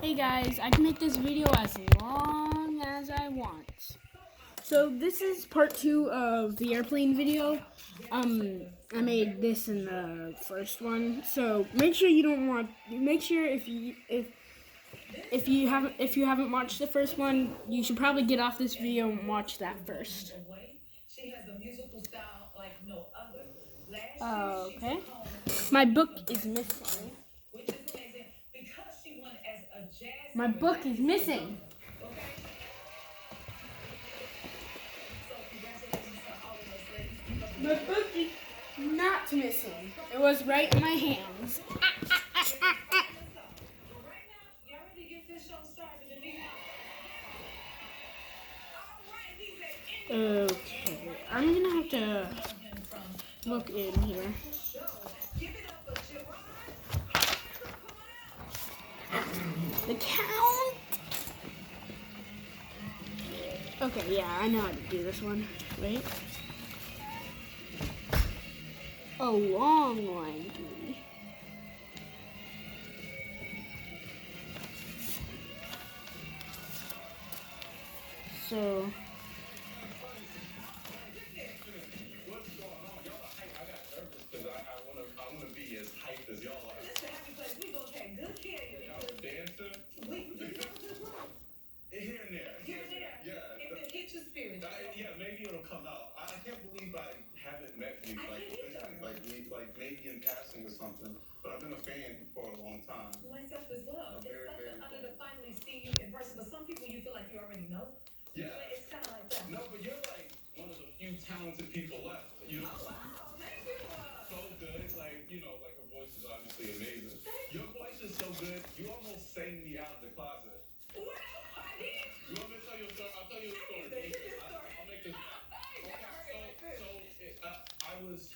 Hey guys, I can make this video as long as I want. So this is part 2 of the airplane video. I made this in the first one. So make sure you don't want. Make sure if you haven't watched the first one, you should probably get off this video and watch that first. Okay. My book is missing. My book is missing. My book is not missing. It was right in my hands. Okay, I'm gonna have to look in here. The count. Okay, yeah, I know how to do this one. Wait. A long line. So. Yeah, maybe it'll come out. I can't believe I haven't met you, like maybe in passing or something. But I've been a fan for a long time. Myself as well. It's such an honor to finally see you in person. But some people you feel like you already know. Yeah. But it's kind of like that. No, but you're like one of the few talented people left. You know? Oh, wow. Thank you. So good. Like, like her voice is obviously amazing. Your voice is so good. You almost sang me out of the closet. Well, I did. You want me to tell you a story? I'll tell you a story. I'll make this. I was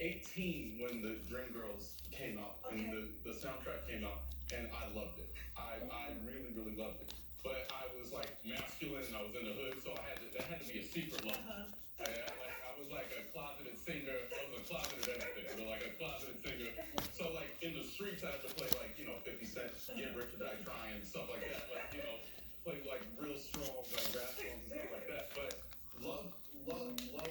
18 when the Dreamgirls came out, and the soundtrack came out, and I loved it. I really, really loved it. But I was like masculine, and I was in the hood, so that had to be a secret love. I was like a closeted singer. I was a closeted everything, but like a closeted singer. So like in the streets, I had to play like 50 Cent, Get Rich or Die Trying, stuff like that. Like play like real strong like rap songs and stuff like that. But love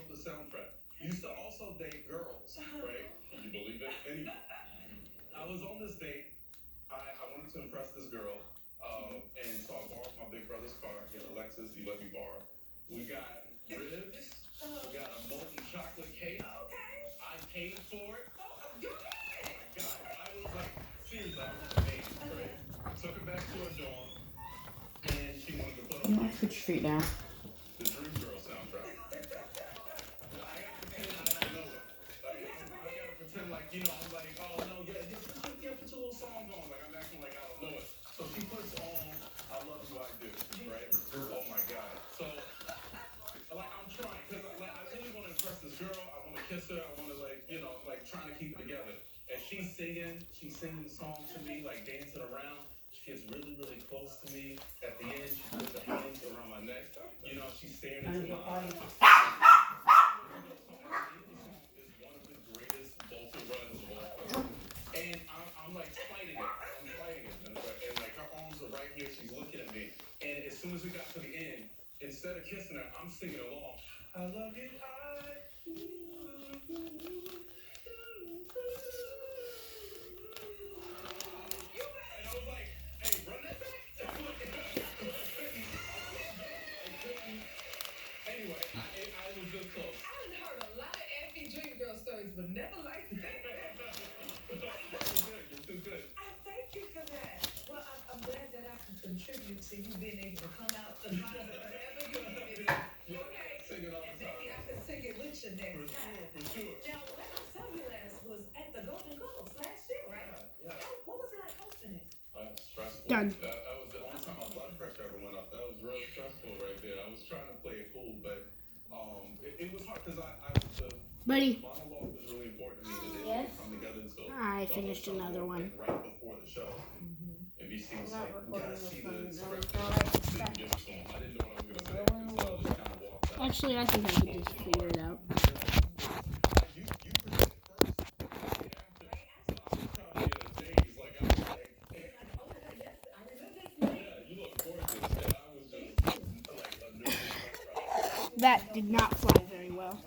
the soundtrack. Used to also date girls, right? Can you believe it? Anyway, I was on this date. I wanted to impress this girl, and so I borrowed my big brother's car. Alexis, he let me borrow. We got ribs. We got a molten chocolate cake. Okay. I paid for it. Oh, you did. Oh my God, I was like, seriously, I was amazed, right? Took her back to her dorm, and she wanted to put on Switch Street now. the Dreamgirl soundtrack. I gotta pretend I don't know it. Like, I gotta pretend like, I'm like, oh no, put your little song on. Like, I'm acting like I don't know it. So she puts on I Love You, I Do, right? Oh my God. So, like, I'm trying, because I really want to impress this girl. I want to kiss her. I want to, like, trying to keep it together. And she's singing the song to me, like, dancing around. She gets really, really close to me. At the end, she puts her hands around my neck. She's staring into my eyes. It's one of the greatest vocal runs of all time. And I'm like fighting it. And like her arms are right here. She's looking at me. And as soon as we got to the end, instead of kissing her, I'm singing along. I love you, And I was like, hey, run that back. Anyway, I was just close. I done heard a lot of Effie Dreamgirl stories, but never like that. You're too good. I thank you for that. Well, I'm glad that I can contribute to you being able to come out and find whatever you need. Okay. Sing it all the And maybe I time. can sing it with you next time. For sure. Now, when I saw you last was at the Golden Globes last year, right? Yeah. What was it like hosting it? Stressful. Done. That was the only time my blood pressure ever went up. That was real stressful right there. I was trying to play it cool, but it was hard because the Buddy, monologue was really important to me. It Yes? didn't come together until I the finished whole show another one. and right before the show. NBC was like, you gotta see the script. No, Didn't give it to him. I didn't know what I was gonna say, and so I just kind of walked out. actually, I think I could just figure it out. You presented first, right after. So I was probably in a daze, like I was like, Like, oh my God, yes, I remember this. That did not fly very well.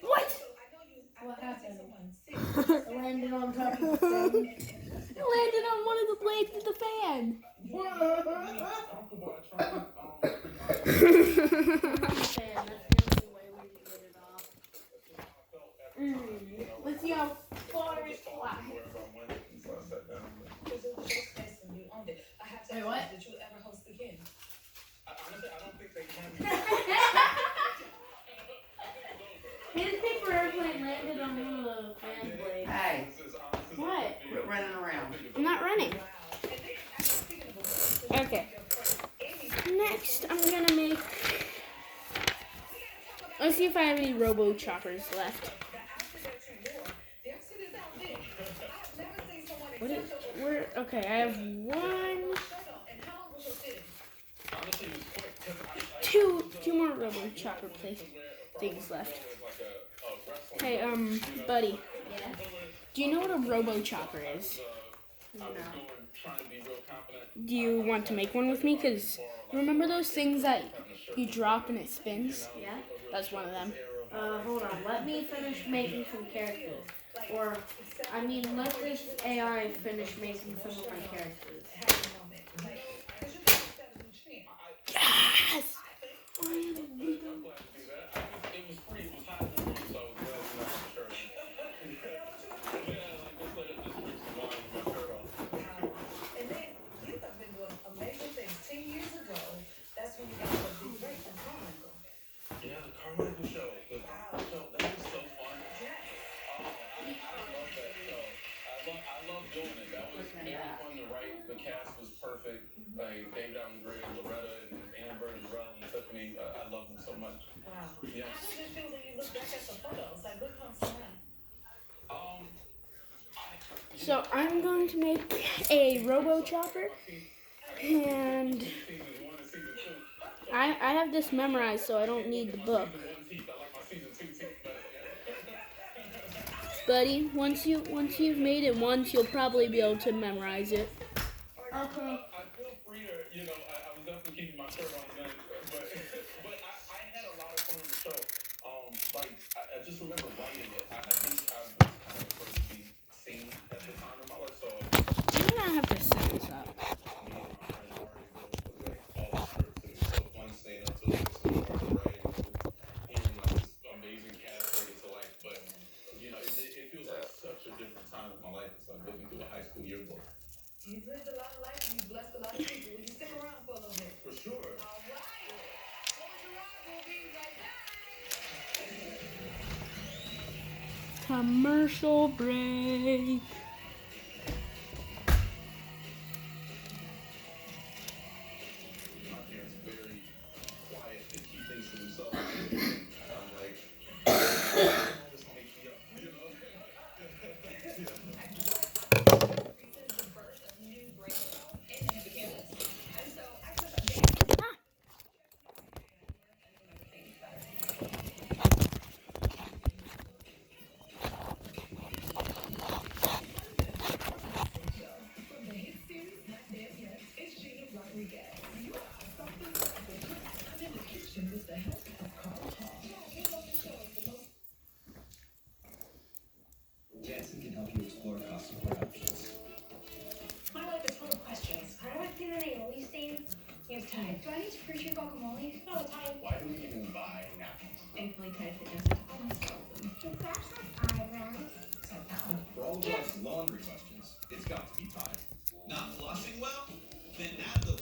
What? What happened? It Landed on top of the fan. It landed on one of the blades of the fan. Fan, that's the only way we can get it off. Let's see how far it flies. Wait, what? Did you ever host the kid? Honestly, I don't think they can. His paper airplane landed on one of the fan blades. Hey, What? quit running around. I'm not running. Wow. And then, speaking of the Okay. Next, I'm gonna make. Let's see if I have any Robo Choppers left. the outfit that you wore, the outfit is out there. I've never seen someone What is? accept a Where? Okay, I have one, shirt on. And how long was your fitting? Honestly, it was quick because two more Robo Chopper things left. Hey, buddy, Yeah. do you know what a Robo Chopper is? No. Do you want to make one with me? Cause remember those things that you drop and it spins? Yeah? That's one of them. Hold on. Let me finish making some characters. Or, I mean, let this AI finish making some of my characters. Have a moment. Like, 'cause you gotta set a new trend. Yes. And then you have been doing amazing things. 10 years ago, that's when you got the big break from Carmichael. Yeah, the Carmichael show. The Carmichael show. That was so fun. Yes. I love that show. I love doing it. That was very fun to write. The cast was perfect. Like David Allen Gray and Loretta and Amber and Rel and Tiffany. I love them so much. Wow. Yeah. How does it feel when you look back at the photos? Like, what comes to mind? So I'm going to make a Robo Chopper, and I have this memorized, so I don't need the book. Buddy, once you've made it once, you'll probably be able to memorize it. Okay. I feel freer, you know, I was definitely keeping my shirt on then, but I had a lot of fun on the show. Like, I just remember writing it. I think I was kind of first to be seen at the time in my life, so I'm gonna have to set this up. all the scripts, it was so fun staying up till 6 in the morning writing, hearing like this amazing cast bring it to life, but, you know, it feels like such a different time in my life. It's like looking through a high school yearbook. You've lived a lot of life and you've blessed a lot of people. Will you stick around for a little bit? For sure. All right. Close your eyes. We'll be right back. Commercial break. My parents are very quiet. They keep things to themselves. I'm like, just make me up, you know? This is the birth of new brains and new campus. And so I took a big from the hit series Not Dead Yet. It's Gina Rodriguez. You are something special. I'm in the kitchen with the help of Carl Hall. You know the show is the most Jansen can help you explore cost support options. My life is full of questions. How do I clean an aioli stain? You have time. Do I need to freeze your guacamole? No time. Why do we even buy napkins? Thankfully, types the answer to almost all of them. It's actually eyebrows. For all of life's laundry questions, it's got to be time. Not flossing well? Then add the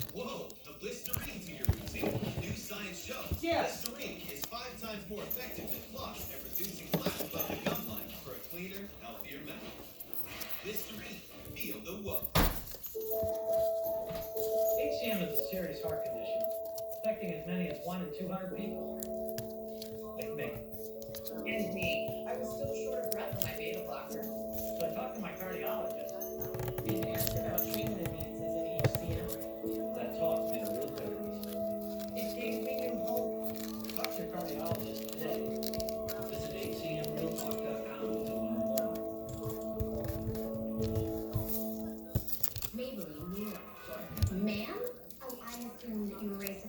Listerine to your routine. New science shows Listerine is 5 times more effective than floss at reducing plaque above the gum line for a cleaner, healthier mouth. Listerine, feel the whoa. HCM is a serious heart condition, affecting as many as 1 in 200 people. Like me. and me. I was still short of breath on my beta blocker. So I talked to my cardiologist. Did you ask about treatment advances in HCM? That talk made a real difference. It gave me new hope. Talk to your cardiologist today. Visit hcmrealtalk.com to learn more. Maybelline, you. Ma'am? Oh, I assumed that you were raised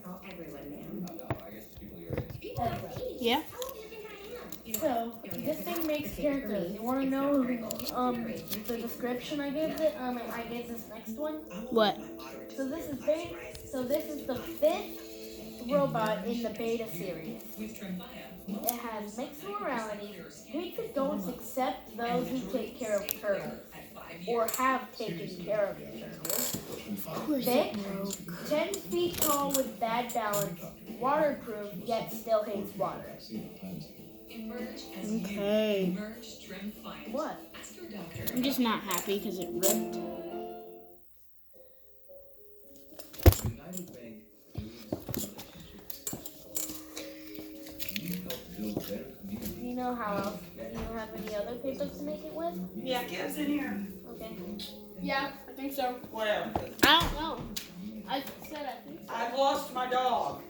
the description I gave it, I gave this next one. What? So this is the 5th robot in the beta series. It has mixed morality, hates adults except those who take care of turtles, or have taken care of turtles. Thick, 10 feet tall with bad balance, waterproof yet still hates water. Okay. What? I'm just not happy because it ripped. United Bank you help build better communities. Do you know how else? Do you have any other papers to make it with? Yeah, Kev's in here. Okay. Yeah, I think so. Where? I don't know. I said I think so. I've lost my dog.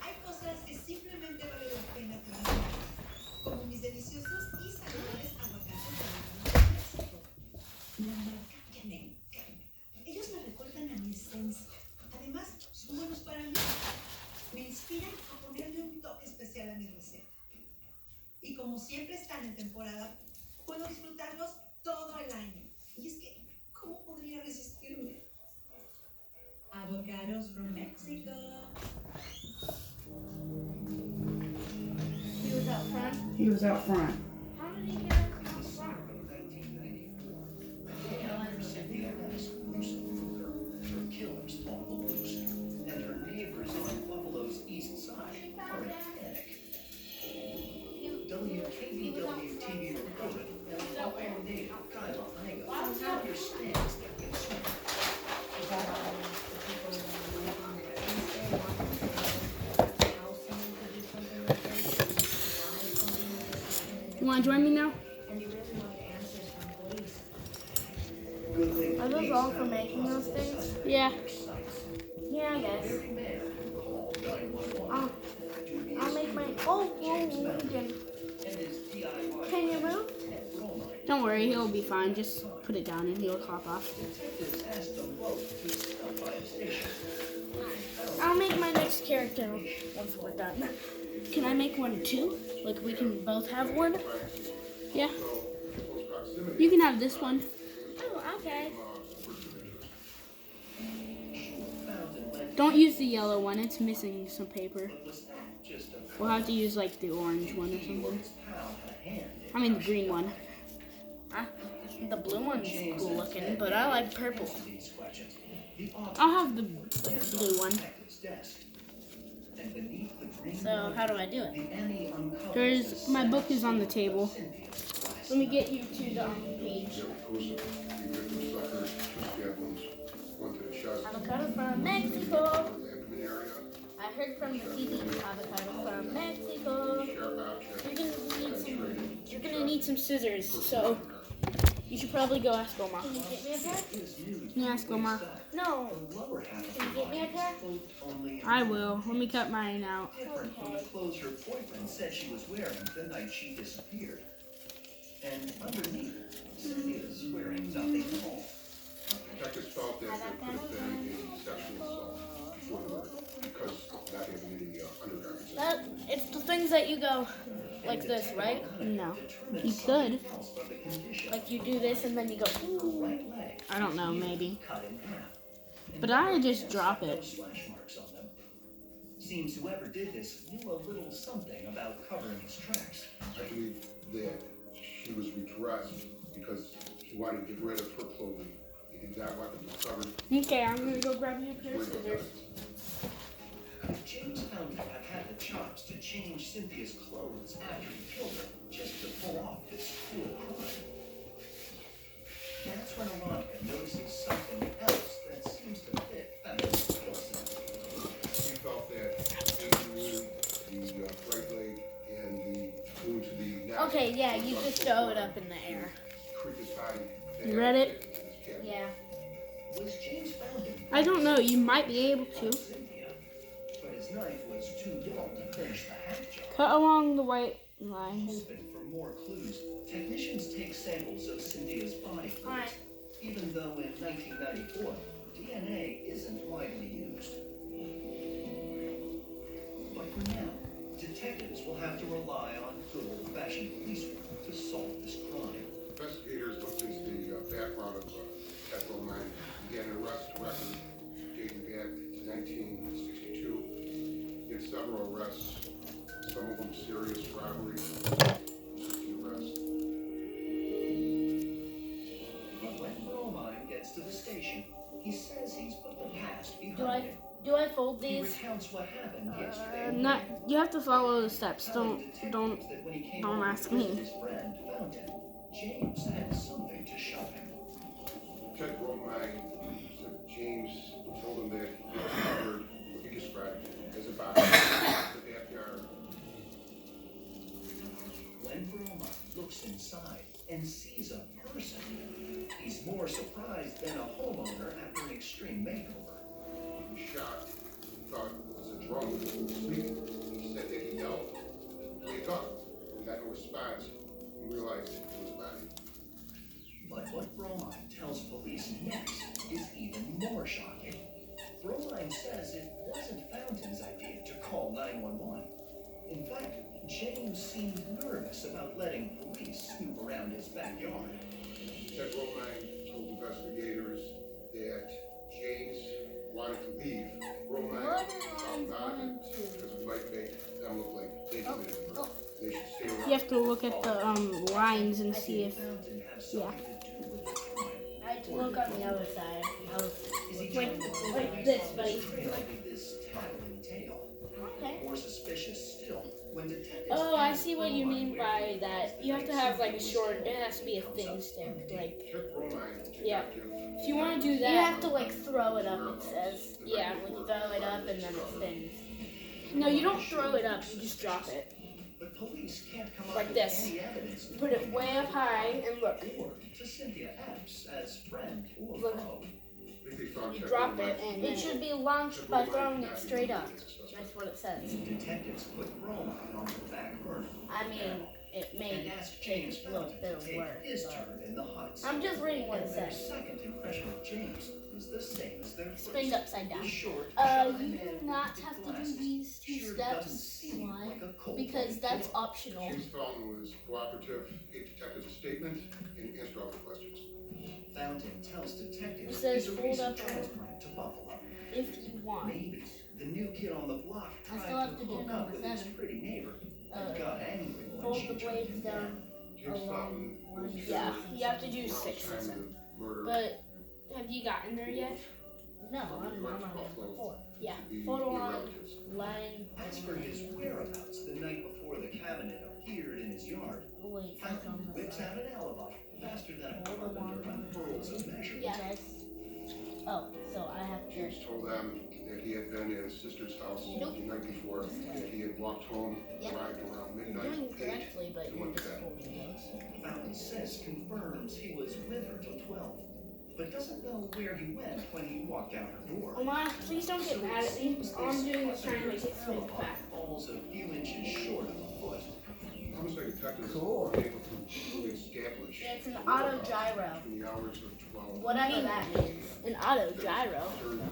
Hay cosas que simplemente vale la pena trabajar, como mis deliciosos y saludables aguacates de México. La marca que me encanta. Ellos me recuerdan a mi esencia. Además, son buenos para mí. Me inspiran a ponerle un toque especial a mi receta. Y como siempre están en temporada, puedo disfrutarlos todo el año. Y es que, ¿cómo podría resistirme? Avocados from Mexico. He was out front. He was out front. How did he get out front? Cynthia has gruesome murder. Her killers on the loose. And her neighbors on Buffalo's east side are in panic. WKBW-TV reported that a Buffalo native, Kyle Iga, understands their concern. You want to join me now? Are those all for making those things? Yeah. Yeah, I guess. I'll make my. Oh, can you move? Don't worry, he'll be fine. Just put it down and he'll hop off. I'll make my next character once we're done. Can I make one too? Like we can both have one? Yeah. You can have this one. Oh, okay. Don't use the yellow one. It's missing some paper. We'll have to use like the orange one or something. I mean the green one. The blue one's cool looking, but I like purple. I'll have the blue one. So how do I do it? There's my book is on the table. Let me get you to the page. Avocado from Mexico. I heard from the TV. Avocado from Mexico. You're gonna need some scissors, so you should probably go ask Omar. Can you get me a pair? Can you ask Omar? No. Can you get me a pair? I will. Let me cut mine out. Okay. Clothes her boyfriend said she was wearing the night she disappeared. And underneath, Cynthia's wearing nothing at all. Detectives felt that there could have been a sexual assault before the murder because of not having any undergarments. It's the things that you go like this, right? No. You could. Like you do this and then you go. Ooh. I don't know, maybe. But I just drop it. Slash marks on them. Seems whoever did this knew a little something about covering his tracks. I believe that she was redressed because she wanted to get rid of her clothing. And that weapon was covered. Okay, I'm gonna go grab you a pair of scissors. If James Fountain had had the chops to change Cynthia's clothes after he killed her just to pull off this cruel crime. That's when Alana notices something else that seems to fit Fountain's skill set. We felt that the right leg and the wound to the neck. Okay, yeah, you just throw it up in the air. Creep his body. You read it? Yeah. Was James Fountain I don't know, you might be able to. Cynthia? But his knife was too dull to finish the hack job. Cut along the white lines. Hoping for more clues, technicians take samples of Cynthia's body fluids, Alright. even though in 1994, DNA isn't widely used. But for now, detectives will have to rely on good old-fashioned police work to solve this crime. Investigators looked into the background of Ted Romine. He had an arrest record dating back to 1962. He had several arrests, some of them serious robbery, 60 arrests. But when Romine gets to the station, he says he's put the past Do behind him. I fold He these? recounts what happened yesterday. Not. You have to follow the steps. Don't ask me. His friend Fountain, James had something to show him. Ted Romine said James told him that he discovered what he described as a box in the backyard. When Romine looks inside and sees a person, he's more surprised than a homeowner after an extreme makeover. He was shocked. He thought it was a drunk sleeping. He said that he yelled, "Wake up!" and got no response. He realized it was a body. But what Romine tells police next is even more shocking. Romine says it wasn't Fountain's idea to call 911. In fact, James seemed nervous about letting police snoop around his backyard. Ted Romine told investigators that James wanted to leave. Romine talked about it because it might make them look like they committed the murder. They should stay around. You have to look at the lines and see if. Fountain have Yeah. something to do with the crime. I had to look on the other side. Is he Like- trying to like rise this, on the buddy. trail with this tattling tale? Okay. More suspicious still, when detectives Oh, I asked see what you Romine mean where by he was that. the You have to night have like a Cynthia short. was It has to be a killed. thin stick. Like Ted Romine, Yeah. detective, if you want to do You that. have to like throw it up, it says. Yeah. When you throw it up and then it spins. No, you don't throw it up. You just drop it But police can't come up like with this. any evidence. Put it way up high and look. Or to Cynthia Epps as friend or Look. foe. I think they found You Ted drop Romine. it and It should be launched by throwing it straight up. That's what it says. Detectives put Romine on the back burner. I mean, it And made asked James things look Fountain their to take word. his turn in the hot seat. I'm just reading what it And their says. second impression of James is the same as their first. Spinning upside down. The short, You shy do man not with have to do glasses these two sure steps, doesn't seem Sly, like a cold because that's optional. James Fountain was cooperative, gave detectives a statement, and answered all the questions. Fountain tells detectives It says he's a fold recent up transplant to Buffalo. If you want. Maybe the new kid on the block I tried still have to to do hook number up with his 7. pretty neighbor and got angry when Fold she the turned blades him down. James Along Fountain was lines. Yeah, killed you have to do around the 6 or time of 7. the murder. But have you gotten there yet? No, I'm on number 4. Yeah. to be Photo near line. relatives. Line. As for his whereabouts the night before the cabinet appeared in his yard, Oh, wait, that's Fountain on the whips side. out an alibi faster than a carpenter unfurls a measure. Yeah. Yes. Oh, so I have to. James told them that he had been at his sister's house Nope. the night before, that he had walked home, Yep. arrived around You're midnight, doing 8, correctly, but and you're went to just bed. folding those. Fountain says confirms he was with her till 12, but doesn't know where he went when he walked out her door. Omar, please don't get mad at me. All I'm doing is trying to make it smooth back. Almost a few inches short of a foot. Homicide detectives were able to fully establish It's an auto gyro. between the hours of 12 Whatever that means. An auto gyro.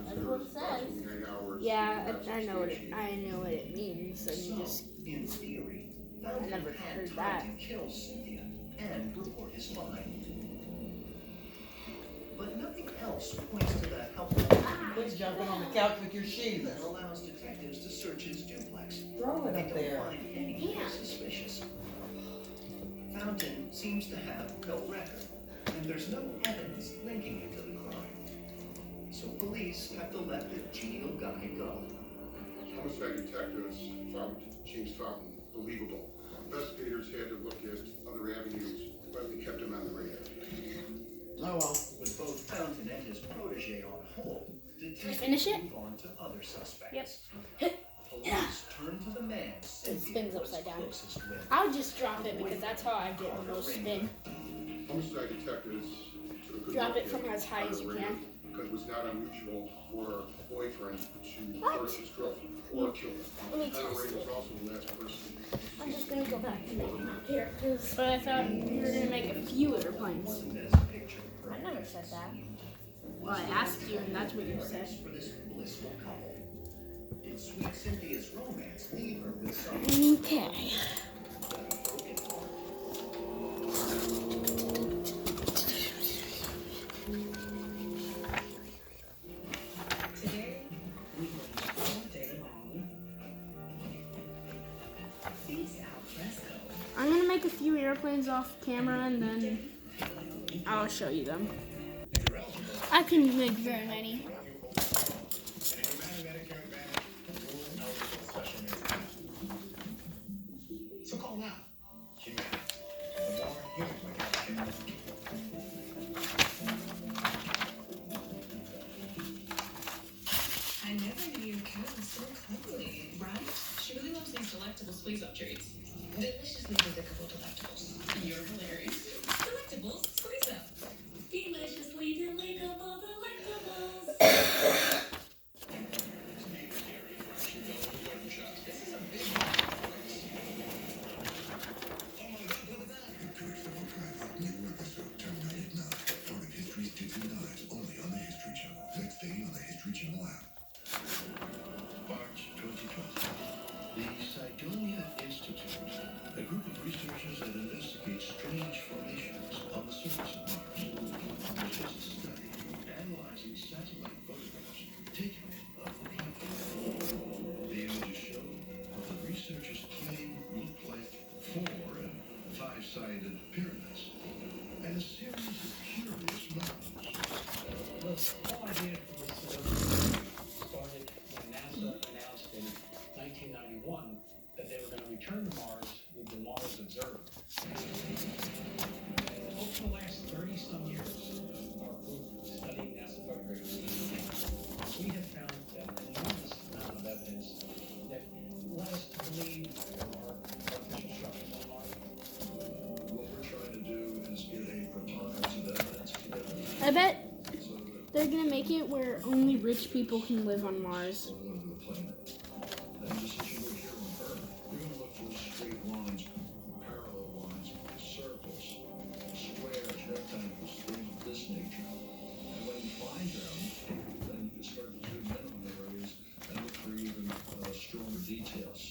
That's what it says. Yeah, I know what it means. So you just In theory, I Fountain never had heard time that. to kill Cynthia and report his find. But nothing else points to that helpful Quit jumping on the couch with your shoes. that allows detectives to search his duplex. Throw it They up don't there. find anything suspicious. Fountain seems to have no record, and there's no evidence linking him to the crime. So police have to let the genial guy go. Homicide detectives found James Fountain believable. Investigators had to look at other avenues, but they kept him on the radar. Oh well. With both Fountain and his protege on hold, detectives Finish it? move on to other suspects. Yep. Police turn to the man Cynthia spins was upside down. closest with. I would just drop it because that's how I get the most spin. Homicide detectives took a good Drop look it from at as high as you Ira can. Raymond, because it was not unusual for a boyfriend to What? hurt his girlfriend or kill her. Let me Ira test Raymond it. was also the last person. I'm just gonna go back to making my characters. But I thought you were gonna make a few airplanes. Wasn't as pictured, I never said that. Well, I asked you, and that's what you said. For this blissful couple. Did sweet Cynthia's romance leave her with some Okay. broken heart? Today, we will all day long. Peace out, Fresco. I'm gonna make a few airplanes off camera, and then I'll show you them. I couldn't make very many. So call now. Humana. The more human we can. I never knew your cat was so cuddly, right? She really loves these delectable squeeze-up treats. Deliciously delectable delectables. You're hilarious. Delectables, squeeze-up. Deliciously delectable delectables. This is a big New episode tonight at 9. Part of History's Digital Dives, only on the History Channel. Next day on the History Channel app. March 2020. The Cydonia Institute, a group of researchers that investigate strange formations on the surface of Mars, released a study analyzing satellite photographs taken of the planet. The images show what the researchers claim look like 4- and 5-sided pyramids and a series of curious mounds. The whole idea for this started when NASA announced in 1991 that they were going to return to Mars with the Mars Observer. Over the last 30-some years, our group studying NASA photographs, we have found an enormous amount of evidence that led us to believe there are artificial structures on Mars. What we're trying to do is get a preponderance of evidence together. I bet they're gonna make it where only rich people can live on Mars. All over the planet. And just as you would here on Earth, you're going to look for straight lines, parallel lines, circles, squares, rectangles, things of this nature. And when you find them, then you can start to zoom in on areas and look for even stronger details.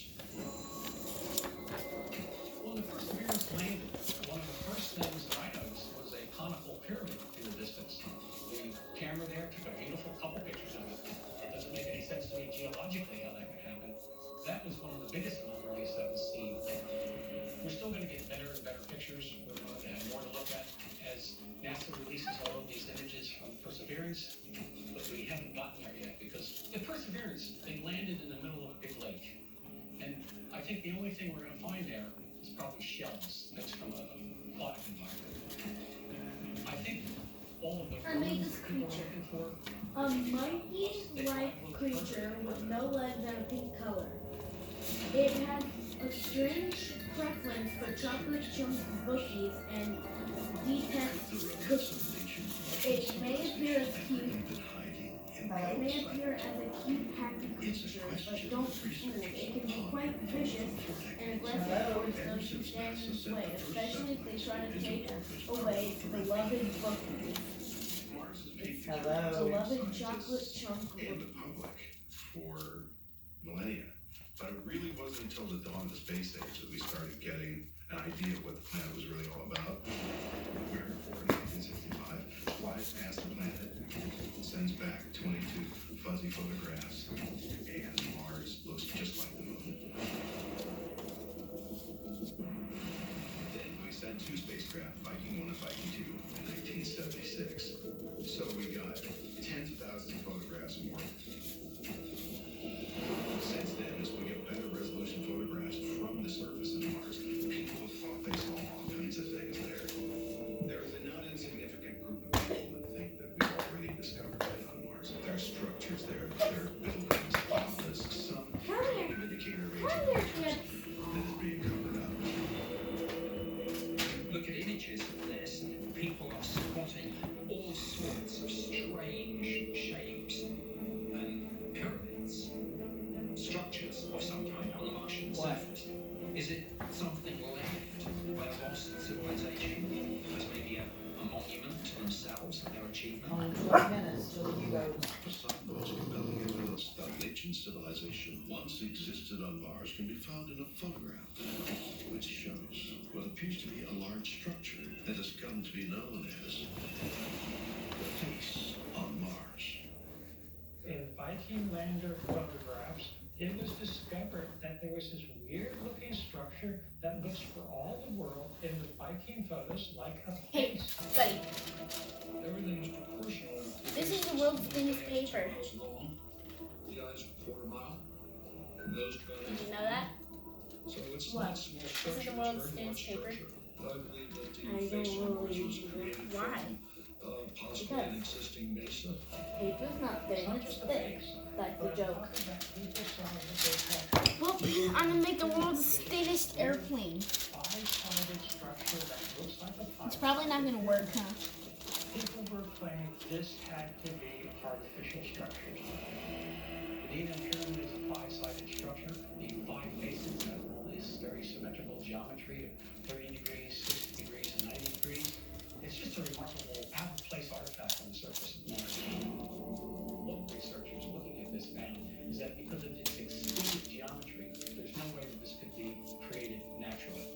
When the Perseverance landed, one of the first things that I noticed was a conical pyramid in the distance. The camera there took a beautiful couple pictures of it. It doesn't make any sense to me geologically how that could happen. That was one of the biggest anomalies that was seen. We're still going to get better and better pictures. We're going to have more to look at as NASA releases all of these images from Perseverance, but we haven't gotten there yet because the Perseverance, they landed in the middle of a big lake. And I think the only thing we're going to find there is probably shells mixed from a aquatic environment. I think all of the I made this people are creature. looking for A monkey-like creature with no legs and a pink color. It has a strange preference for chocolate chunk cookies and detests cookies. It may appear as cute. It may appear as a cute happy creature, but don't fool. It can be quite vicious and aggressive towards those who stand in its way, especially if they try to take away its beloved cookies. Hello. Beloved chocolate chunk And the public for millennia. But it really wasn't until the dawn of the space age that we started getting an idea of what the planet was really all about. We're in 1965, flies past the planet, sends back 22 fuzzy photographs, and Mars looks just like the moon. Then we sent 2 spacecraft, Viking 1 and Viking 2, in 1976. So we got tens of thousands of photographs more. Since then, as we get better resolution photographs from the surface of Mars, people have thought they saw all kinds of things there. There is a not insignificant group of people that think that we've already discovered life on Mars. There are structures there, there are buildings, obelisks, some indicator of ancient cultures that is being covered up. Look at images of this. People are spotting all sorts of strange shapes and pyramids. Structures of some kind on the Martian surface. Is it something left by a lost civilization? As maybe a monument to themselves and their achievement? Only 12 minutes. fiction civilization once existed on Mars can be found in a photograph, which shows what appears to be a large structure that has come to be known as the face on Mars. In Viking lander photographs, it was discovered that there was this weird-looking structure that looks for all the world in the Viking photos like a Hey, face. buddy. Everything is proportional. This is the world's thinnest paper. Long, the eyes a quarter mile. Nose Did you know that? So it's What? not small structure. This is the it's world's very thinnest large paper. structure. But I believe that the I face don't on Mars really was do that. created Why? from possibly Because an existing mesa. Paper's not thin, it's thick. That's the joke. Well, I'm gonna make the world's thinnest airplane. Five-sided structure that looks like a It's pipe. probably not gonna work, huh? People were claiming this had to be artificial structures. The Giza pyramid is a five-sided structure. The five faces have all this very symmetrical geometry of 30 degrees, 60 degrees, and 90 degrees. It's just a remarkable out-of-place artifact on the surface of Mars. What researchers looking at this found is that because of its exquisite geometry, there's no way that this could be created naturally.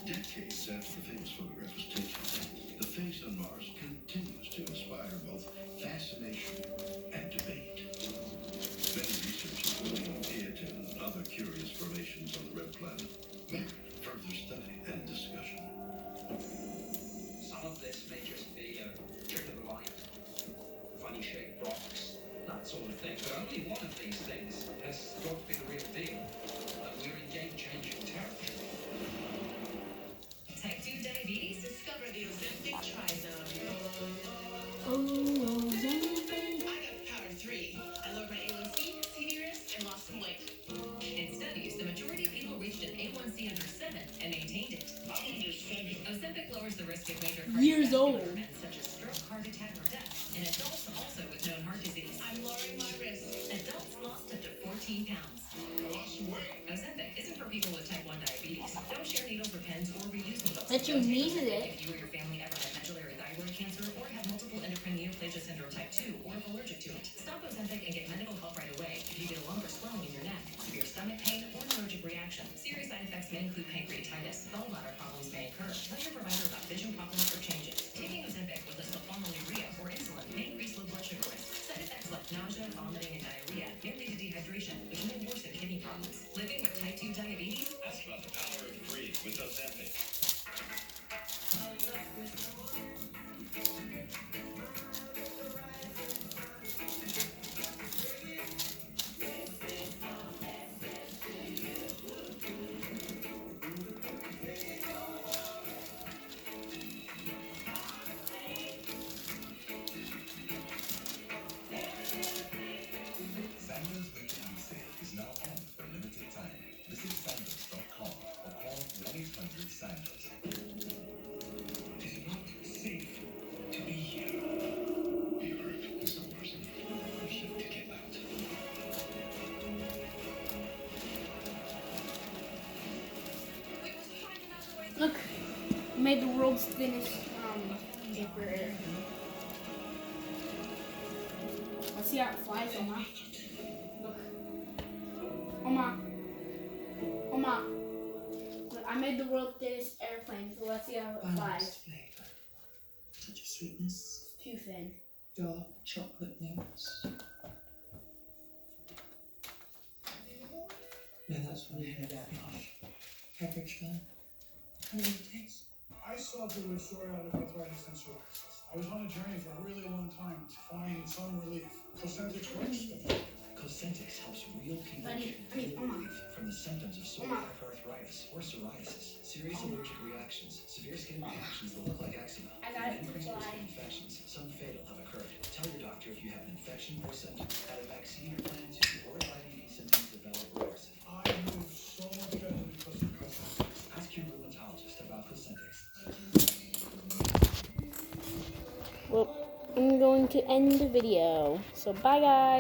Decades after the famous photograph was taken, the face on Mars continues to inspire both fascination and debate. Many researchers believe it and other curious formations on the red planet merit further study and discussion. Some of this may just be a trick of the light, funny shaped rocks, that sort of thing. But only one of these things has got to be the real deal, and we're in game-changing territory. Type 2 diabetes? Discover the Ozempic Trizone. I got Power 3. I lowered my A1C, CV risk, and lost some weight. In studies, the majority of people reached an A1C under 7 and maintained it. Ozempic lowers the risk of major Years cardiovascular old. events such as stroke, heart attack, or death in adults also with known heart disease. I'm lowering my risk. Adults lost up to 14 pounds. I lost some weight. Ozempic isn't for people with type 1 diabetes. Don't share needles or pens or reuse needles. Bet you Don't take needed Ozempic it. If you or your family ever had medullary thyroid cancer or have multiple endocrine neoplasia syndrome type 2 or if allergic to it. Stop Ozempic and get medical help right away if you get a lump or swelling in your neck, severe stomach pain, or an allergic reaction. Serious side effects may include pancreatitis. Gallbladder problems may occur. Tell your provider about vision problems or changes. Taking Ozempic with a sulfonylurea or insulin may increase low blood sugar risk. Side effects like nausea, vomiting, and diarrhea may lead to dehydration, which may worsen kidney problems. Living with type 2 diabetes? That's about the power of 3 with Ozempic. Sanders Weekend Sale is now on for a limited time. Visit Sanders.com or call 1-800-SANDERS. It is not safe to be here. The Earth is a person who should to get out. Look, I made the world's thinnest paper airplane. Let's see how it flies, Oma. Look. Oma. Oma. Look, I made the world's thinnest airplane, so let's see how it flies. Flavor. Touch of sweetness. It's too thin. Dark chocolate notes. Now that's one ahead of that fish. Average fan. How does it taste? I saw through psoriatic arthritis and psoriasis. I was on a journey for a really long time to find some relief. Cosentyx works for me. Cosentyx helps real people Buddy, get hey, real Oma. relief from the symptoms of Oma. psoriatic arthritis or psoriasis, serious allergic reactions, severe skin reactions that look like eczema, I got it to increased risk fly. of infections, some fatal, have occurred. Tell your doctor if you have an infection or symptoms, had a vaccine or plan to, or IBD symptoms develop or worsen. I moved so much better because of Cosentyx. Ask your rheumatologist about Cosentyx. Well, I'm going to end the video. So bye guys.